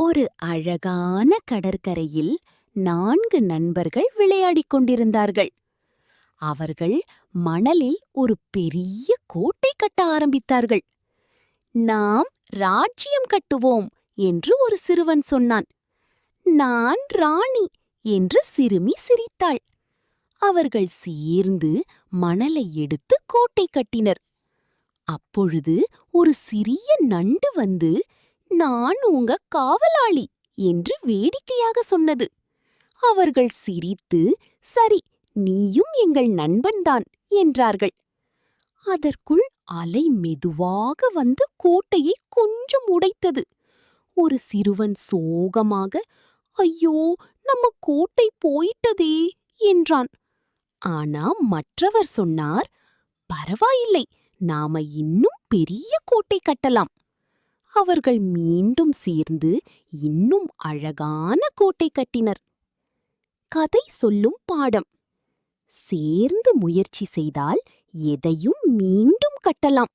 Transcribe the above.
ஒரு அழகான கடற்கரையில் 4 நண்பர்கள் விளையாடிக் கொண்டிருந்தார்கள். அவர்கள் மணலில் ஒரு பெரிய கோட்டை கட்ட ஆரம்பித்தார்கள். நாம் ராஜ்யம் கட்டுவோம் என்று ஒரு சிறுவன் சொன்னான். நான் ராணி என்று சிறுமி சிரித்தாள். அவர்கள் சேர்ந்து மணலை எடுத்து கோட்டை கட்டினர். அப்பொழுது ஒரு சிறிய நண்டு வந்து, நான் உங்க காவலாளி என்று வேடிக்கையாக சொன்னது. அவர்கள் சிரித்து, சரி, நீயும் எங்கள் நண்பன்தான் என்றார்கள். அதற்குள் அலை மெதுவாக வந்து கோட்டையை கொஞ்சம் உடைத்தது. ஒரு சிறுவன் சோகமாக, ஐயோ, நம்ம கோட்டை போயிட்டதே என்றான். ஆனா மற்றவர் சொன்னார், பரவாயில்லை, நாம இன்னும் பெரிய கோட்டை கட்டலாம். அவர்கள் மீண்டும் சேர்ந்து இன்னும் அழகான கோட்டை கட்டினர். கதை சொல்லும் பாடம்: சேர்ந்து முயற்சி செய்தால் எதையும் மீண்டும் கட்டலாம்.